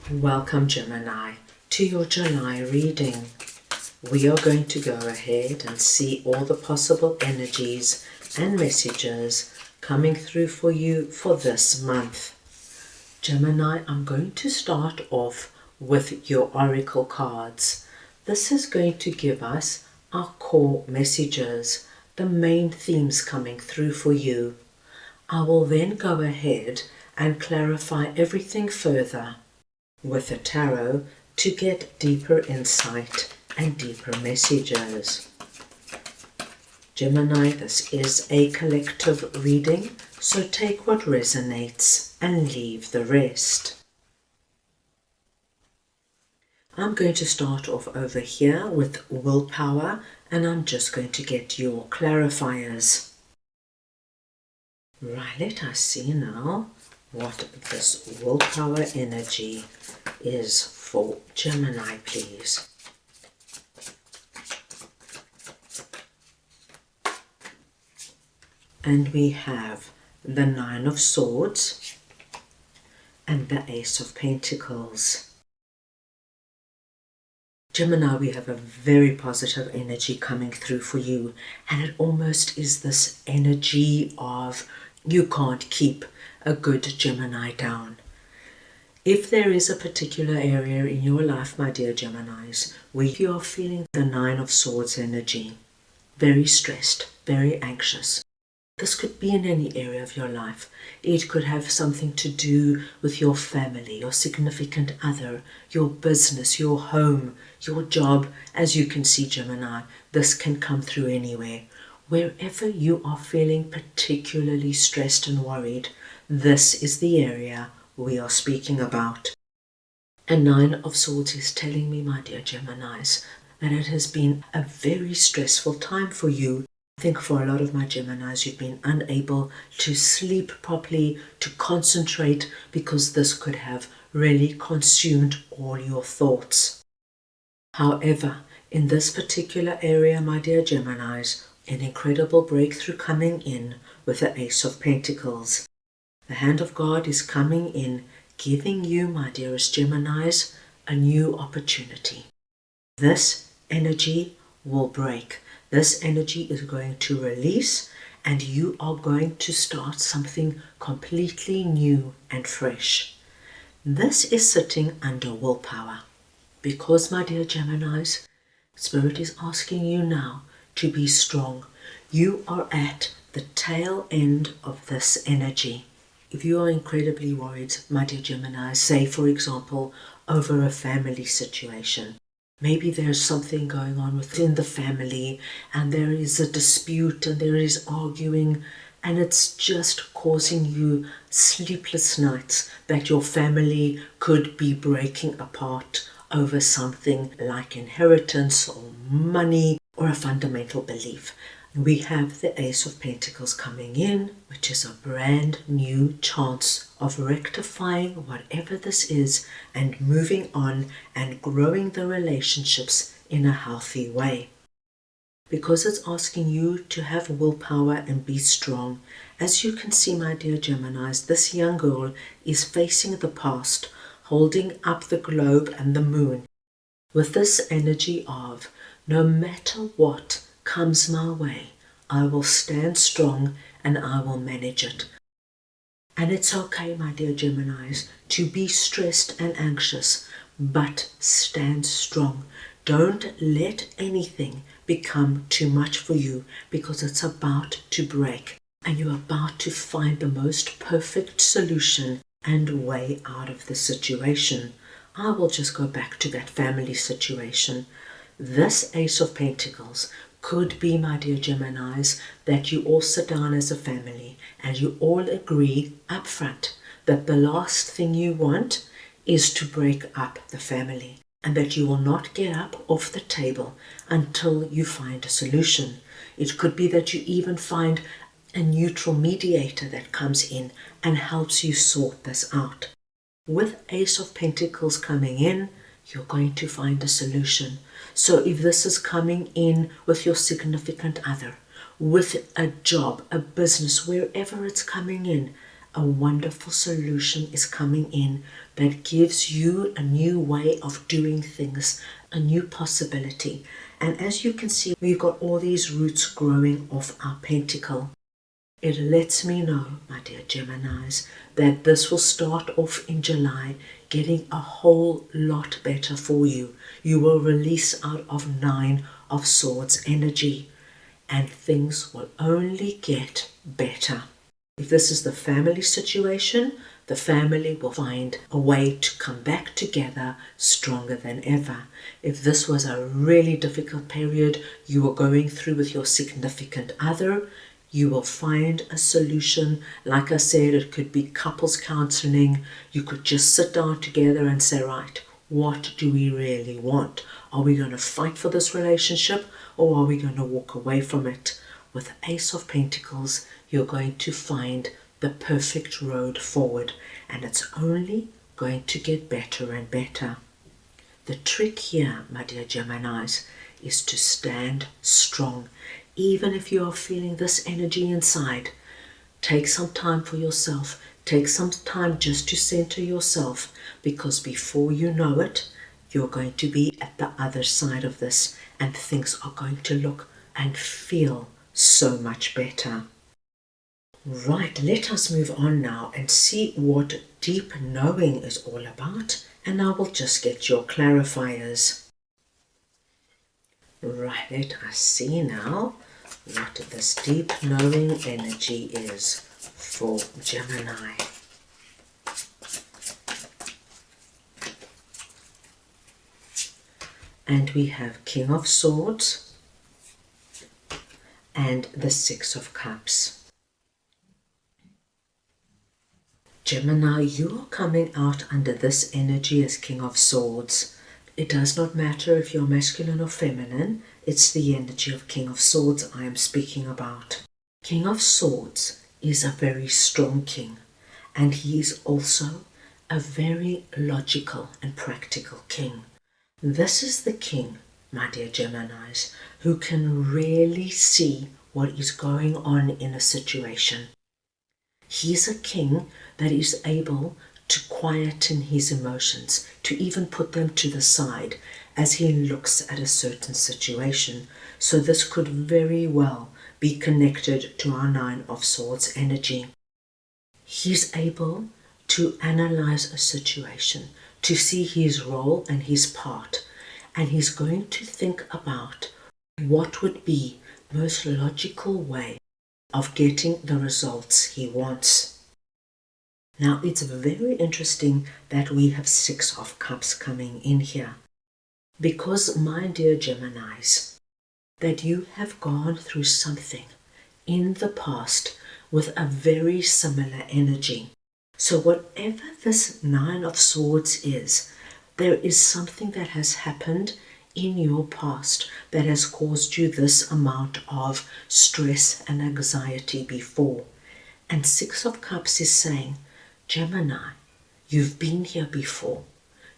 Welcome, Gemini, to your July reading. We are going to go ahead and see all the possible energies and messages coming through for you for this month. Gemini, I'm going to start off with your oracle cards. This is going to give us our core messages, the main themes coming through for you. I will then go ahead and clarify everything further with the tarot to get deeper insight and deeper messages. Gemini, this is a collective reading, so take what resonates and leave the rest. I'm going to start off over here with willpower, and I'm just going to get your clarifiers. Right, let us see now what this willpower energy is for Gemini, please. And we have the Nine of Swords and the Ace of Pentacles. Gemini, we have a very positive energy coming through for you, and it almost is this energy of you can't keep a good Gemini down. If there is a particular area in your life, my dear Geminis, where you are feeling the Nine of Swords energy, very stressed, very anxious, this could be in any area of your life. It could have something to do with your family, your significant other, your business, your home, your job. As you can see, Gemini, this can come through anywhere. Wherever you are feeling particularly stressed and worried, this is the area we are speaking about. And Nine of Swords is telling me, my dear Geminis, that it has been a very stressful time for you. I think for a lot of my Geminis, you've been unable to sleep properly, to concentrate, because this could have really consumed all your thoughts. However, in this particular area, my dear Geminis, an incredible breakthrough coming in with the Ace of Pentacles. The hand of God is coming in, giving you, my dearest Geminis, a new opportunity. This energy will break. This energy is going to release, and you are going to start something completely new and fresh. This is sitting under willpower, because, my dear Geminis, Spirit is asking you now to be strong. You are at the tail end of this energy. If you are incredibly worried, my dear Gemini, say for example, over a family situation, maybe there's something going on within the family and there is a dispute and there is arguing, and it's just causing you sleepless nights, that your family could be breaking apart over something like inheritance or money or a fundamental belief. We have the Ace of Pentacles coming in, which is a brand new chance of rectifying whatever this is and moving on and growing the relationships in a healthy way. Because it's asking you to have willpower and be strong. As you can see, my dear Geminis, this young girl is facing the past, holding up the globe and the moon, with this energy of, no matter what comes my way, I will stand strong and I will manage it. And it's okay, my dear Geminis, to be stressed and anxious, but stand strong. Don't let anything become too much for you, because it's about to break and you're about to find the most perfect solution and way out of the situation. I will just go back to that family situation. This Ace of Pentacles could be, my dear Geminis, that you all sit down as a family and you all agree up front that the last thing you want is to break up the family, and that you will not get up off the table until you find a solution. It could be that you even find a neutral mediator that comes in and helps you sort this out. With Ace of Pentacles coming in, you're going to find a solution. So if this is coming in with your significant other, with a job, a business, wherever it's coming in, a wonderful solution is coming in that gives you a new way of doing things, a new possibility. And as you can see, we've got all these roots growing off our pentacle. It lets me know, my dear Geminis, that this will start off in July getting a whole lot better for you. You will release out of 9 of Swords energy, and things will only get better. If this is the family situation, the family will find a way to come back together stronger than ever. If this was a really difficult period you were going through with your significant other, you will find a solution. Like I said, it could be couples counseling. You could just sit down together and say, right, what do we really want? Are we going to fight for this relationship, or are we going to walk away from it? With Ace of Pentacles, you're going to find the perfect road forward, and it's only going to get better and better. The trick here, my dear Geminis, is to stand strong. Even if you are feeling this energy inside, take some time for yourself. Take some time just to center yourself, because before you know it, you're going to be at the other side of this, and things are going to look and feel so much better. Right, let us move on now and see what deep knowing is all about, and I will just get your clarifiers. Right, let us see now what this deep knowing energy is for Gemini. And we have King of Swords and the Six of Cups. Gemini, you are coming out under this energy as King of Swords. It does not matter if you're masculine or feminine. It's the energy of King of Swords I am speaking about. King of Swords is a very strong king, and he is also a very logical and practical king. This is the king, my dear Geminis, who can really see what is going on in a situation. He's a king that is able to quieten his emotions, to even put them to the side as he looks at a certain situation. So this could very well be connected to our 9 of Swords energy. He's able to analyze a situation, to see his role and his part, and he's going to think about what would be the most logical way of getting the results he wants. Now, it's very interesting that we have 6 of Cups coming in here, because, my dear Geminis, that you have gone through something in the past with a very similar energy. So whatever this 9 of Swords is, there is something that has happened in your past that has caused you this amount of stress and anxiety before. And 6 of Cups is saying, Gemini, you've been here before.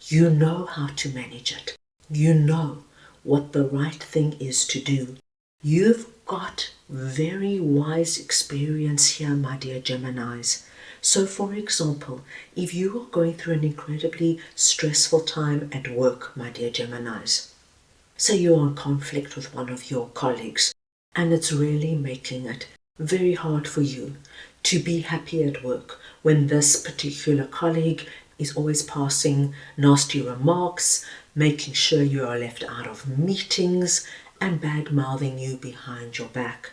You know how to manage it. You know what the right thing is to do. You've got very wise experience here, my dear Geminis. So, for example, if you are going through an incredibly stressful time at work, my dear Geminis, say you're in conflict with one of your colleagues, and it's really making it very hard for you to be happy at work when this particular colleague is always passing nasty remarks, making sure you are left out of meetings, and bad-mouthing you behind your back.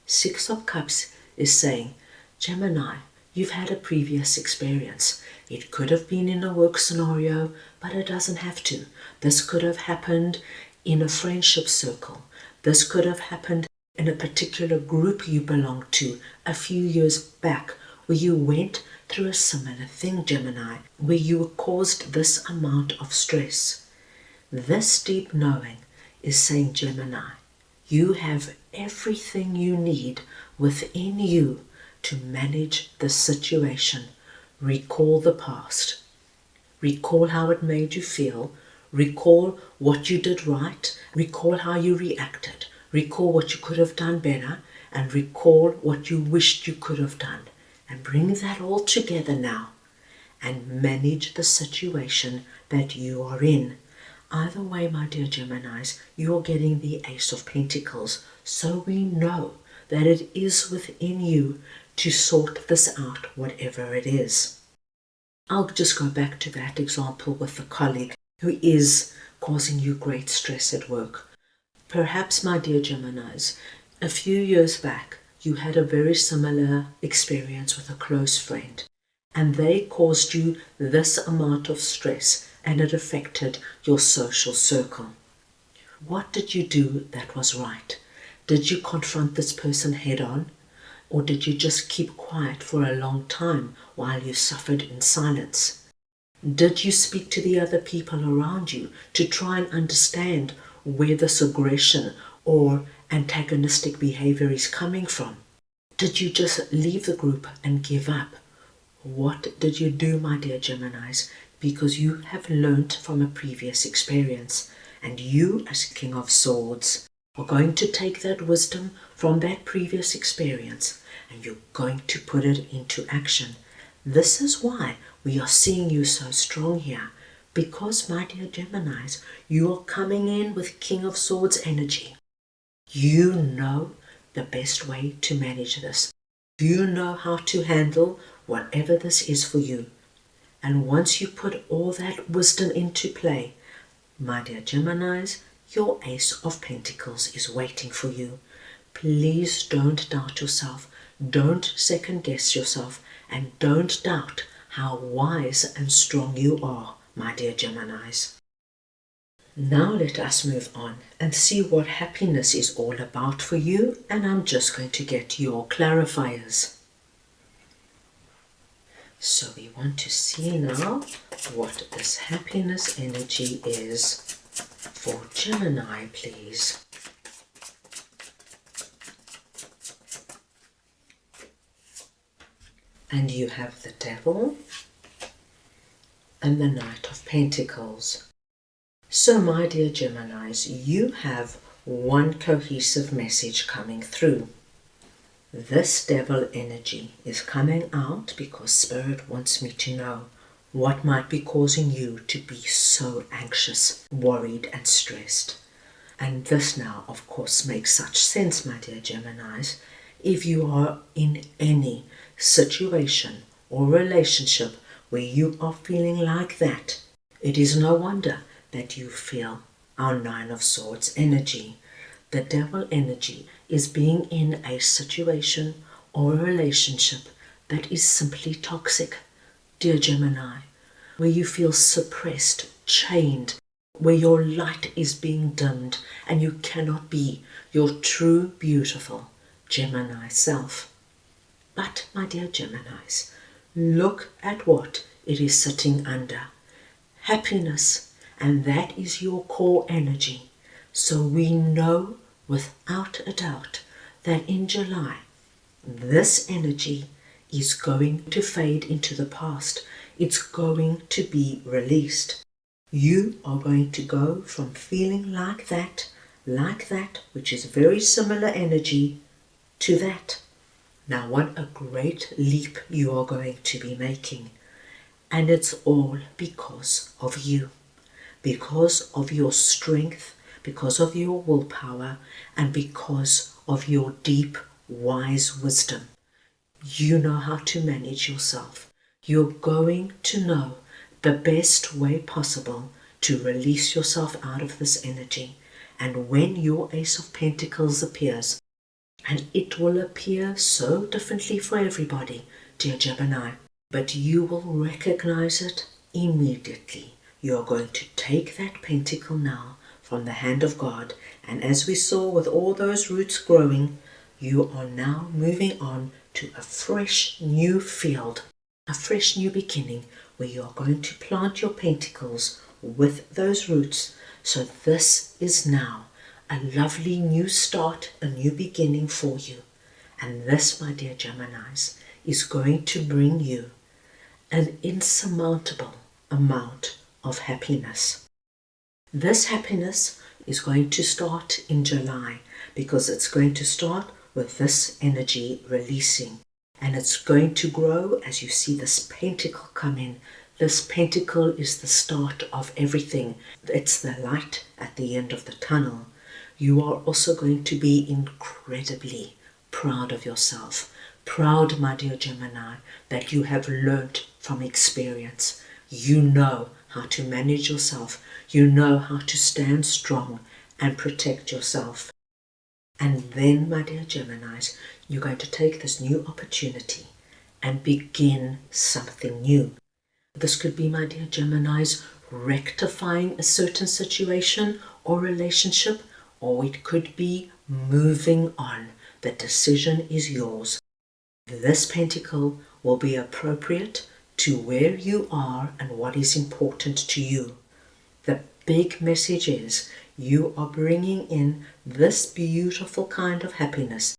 6 of Cups is saying, Gemini, you've had a previous experience. It could have been in a work scenario, but it doesn't have to. This could have happened in a friendship circle. This could have happened in a particular group you belong to a few years back, where you went through a similar thing, Gemini, where you caused this amount of stress. This deep knowing is saying, Gemini, you have everything you need within you to manage the situation. Recall the past. Recall how it made you feel. Recall what you did right. Recall how you reacted. Recall what you could have done better, and recall what you wished you could have done. And bring that all together now and manage the situation that you are in. Either way, my dear Geminis, you're getting the Ace of Pentacles, so we know that it is within you to sort this out, whatever it is. I'll just go back to that example with the colleague who is causing you great stress at work. Perhaps, my dear Geminis, a few years back, you had a very similar experience with a close friend, and they caused you this amount of stress, and it affected your social circle. What did you do that was right? Did you confront this person head on? Or did you just keep quiet for a long time while you suffered in silence? Did you speak to the other people around you to try and understand where this aggression or antagonistic behavior is coming from? Did you just leave the group and give up? What did you do, my dear Geminis? Because you have learnt from a previous experience, and you, as King of Swords, are going to take that wisdom from that previous experience and you're going to put it into action. This is why we are seeing you so strong here, because, my dear Geminis, you are coming in with King of Swords energy. You know the best way to manage this. You know how to handle whatever this is for you. And once you put all that wisdom into play, my dear Geminis, your Ace of Pentacles is waiting for you. Please don't doubt yourself. Don't second guess yourself. And don't doubt how wise and strong you are, my dear Geminis. Now let us move on and see what happiness is all about for you. And I'm just going to get your clarifiers. So we want to see now what this happiness energy is for Gemini, please. And you have the Devil and the Knight of Pentacles. So, my dear Geminis, you have one cohesive message coming through. This Devil energy is coming out because Spirit wants me to know what might be causing you to be so anxious, worried and stressed. And this now, of course, makes such sense, my dear Geminis. If you are in any situation or relationship where you are feeling like that, it is no wonder that you feel our Nine of Swords energy. The Devil energy is being in a situation or a relationship that is simply toxic, dear Gemini, where you feel suppressed, chained, where your light is being dimmed and you cannot be your true, beautiful Gemini self. But, my dear Geminis, look at what it is sitting under. Happiness, and that is your core energy. So we know without a doubt that in July, this energy is going to fade into the past. It's going to be released. You are going to go from feeling like that, which is very similar energy, to that. Now, what a great leap you are going to be making. And it's all because of you, because of your strength, because of your willpower, and because of your deep, wise wisdom. You know how to manage yourself. You're going to know the best way possible to release yourself out of this energy. And when your Ace of Pentacles appears, and it will appear so differently for everybody, dear Gemini, but you will recognize it immediately. You are going to take that pentacle now from the hand of God, and as we saw with all those roots growing, you are now moving on to a fresh new field, a fresh new beginning, where you are going to plant your pentacles with those roots. So this is now a lovely new start, a new beginning for you. And this, my dear Geminis, is going to bring you an insurmountable amount of happiness. This happiness is going to start in July, because it's going to start with this energy releasing. And it's going to grow as you see this pentacle come in. This pentacle is the start of everything. It's the light at the end of the tunnel. You are also going to be incredibly proud of yourself. Proud, my dear Gemini, that you have learnt from experience. You know how to manage yourself. You know how to stand strong and protect yourself. And then, my dear Geminis, you're going to take this new opportunity and begin something new. This could be, my dear Geminis, rectifying a certain situation or relationship, or it could be moving on. The decision is yours. This pentacle will be appropriate to where you are and what is important to you. The big message is you are bringing in this beautiful kind of happiness,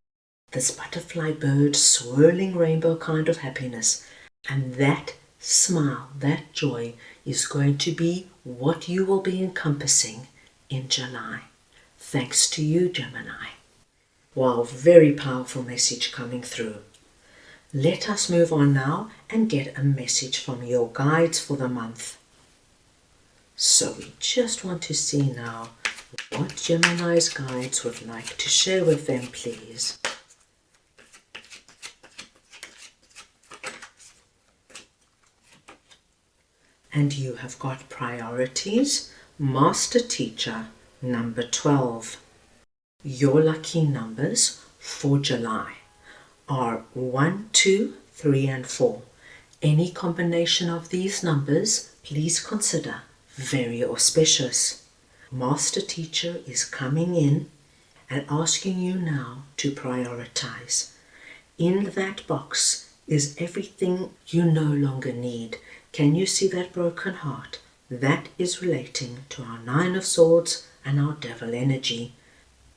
this butterfly bird swirling rainbow kind of happiness, and that smile, that joy is going to be what you will be encompassing in July. Thanks to you, Gemini. Wow, very powerful message coming through. Let us move on now and get a message from your guides for the month. So we just want to see now what Gemini's guides would like to share with them, please. And you have got priorities, Master Teacher, number 12. Your lucky numbers for July are 1, 2, 3, and 4. Any combination of these numbers, please consider very auspicious. Master Teacher is coming in and asking you now to prioritize. In that box is everything you no longer need. Can you see that broken heart? That is relating to our Nine of Swords and our Devil energy.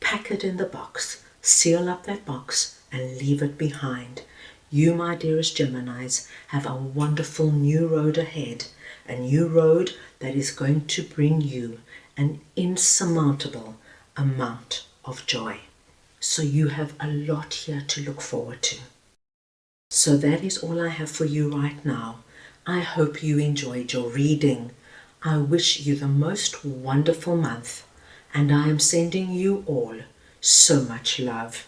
Pack it in the box, seal up that box and leave it behind. You, my dearest Geminis, have a wonderful new road ahead, a new road that is going to bring you an insurmountable amount of joy. So you have a lot here to look forward to. So that is all I have for you right now. I hope you enjoyed your reading. I wish you the most wonderful month, and I am sending you all so much love.